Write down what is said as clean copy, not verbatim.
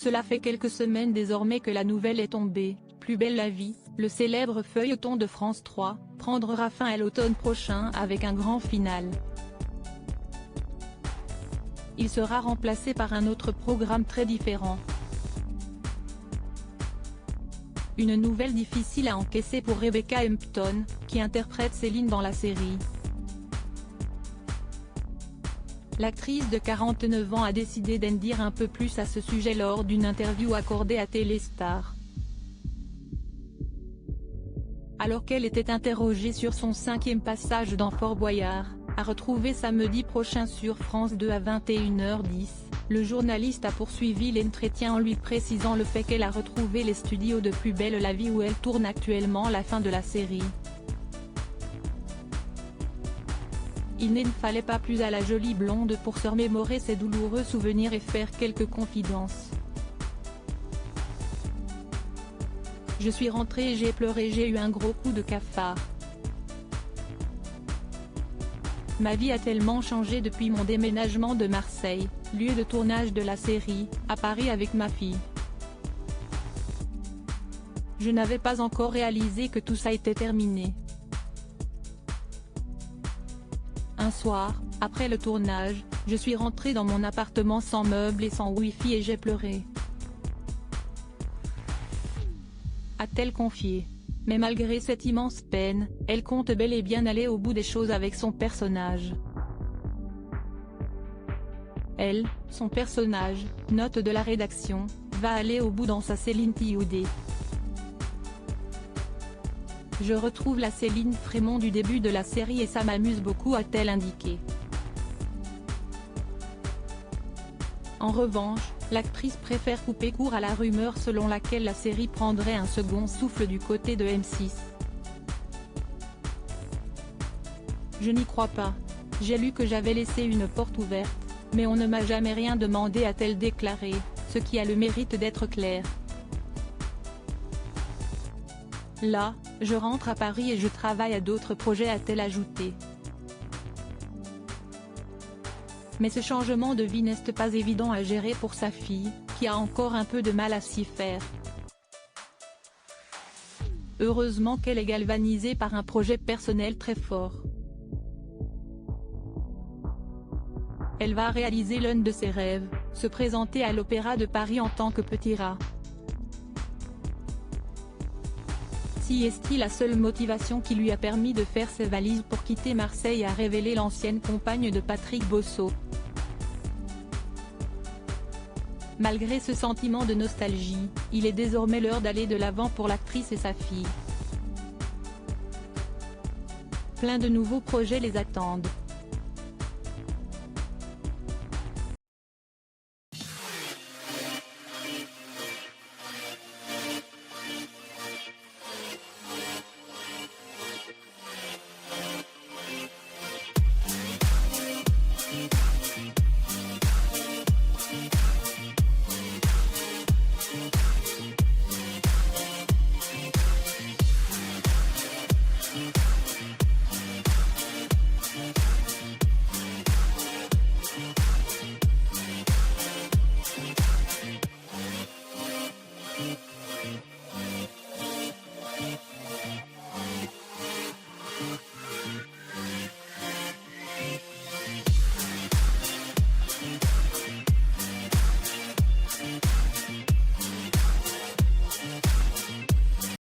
Cela fait quelques semaines désormais que la nouvelle est tombée. Plus belle la vie, le célèbre feuilleton de France 3, prendra fin à l'automne prochain avec un grand final. Il sera remplacé par un autre programme très différent. Une nouvelle difficile à encaisser pour Rebecca Hampton, qui interprète Céline dans la série. L'actrice de 49 ans a décidé d'en dire un peu plus à ce sujet lors d'une interview accordée à Téléstar. Alors qu'elle était interrogée sur son 5e passage dans Fort Boyard, à retrouver samedi prochain sur France 2 à 21h10, le journaliste a poursuivi l'entretien en lui précisant le fait qu'elle a retrouvé les studios de Plus belle la vie où elle tourne actuellement la fin de la série. Il ne fallait pas plus à la jolie blonde pour se remémorer ses douloureux souvenirs et faire quelques confidences. Je suis rentrée et j'ai pleuré, j'ai eu un gros coup de cafard. Ma vie a tellement changé depuis mon déménagement de Marseille, lieu de tournage de la série, à Paris avec ma fille. Je n'avais pas encore réalisé que tout ça était terminé. Un soir, après le tournage, je suis rentrée dans mon appartement sans meubles et sans wifi et j'ai pleuré. A-t-elle confié. Mais malgré cette immense peine, elle compte bel et bien aller au bout des choses avec son personnage. Elle, son personnage, note de la rédaction, va aller au bout dans sa Céline Tioudé. Je retrouve la Céline Frémont du début de la série et ça m'amuse beaucoup, a-t-elle indiqué. En revanche, l'actrice préfère couper court à la rumeur selon laquelle la série prendrait un second souffle du côté de M6. Je n'y crois pas. J'ai lu que j'avais laissé une porte ouverte, mais on ne m'a jamais rien demandé, a-t-elle déclaré, ce qui a le mérite d'être clair. Là, je rentre à Paris et je travaille à d'autres projets, a-t-elle ajouté. Mais ce changement de vie n'est pas évident à gérer pour sa fille, qui a encore un peu de mal à s'y faire. Heureusement qu'elle est galvanisée par un projet personnel très fort. Elle va réaliser l'un de ses rêves, se présenter à l'Opéra de Paris en tant que petit rat. Si est-il la seule motivation qui lui a permis de faire ses valises pour quitter Marseille, a révélé l'ancienne compagne de Patrick Bosso. Malgré ce sentiment de nostalgie, il est désormais l'heure d'aller de l'avant pour l'actrice et sa fille. Plein de nouveaux projets les attendent.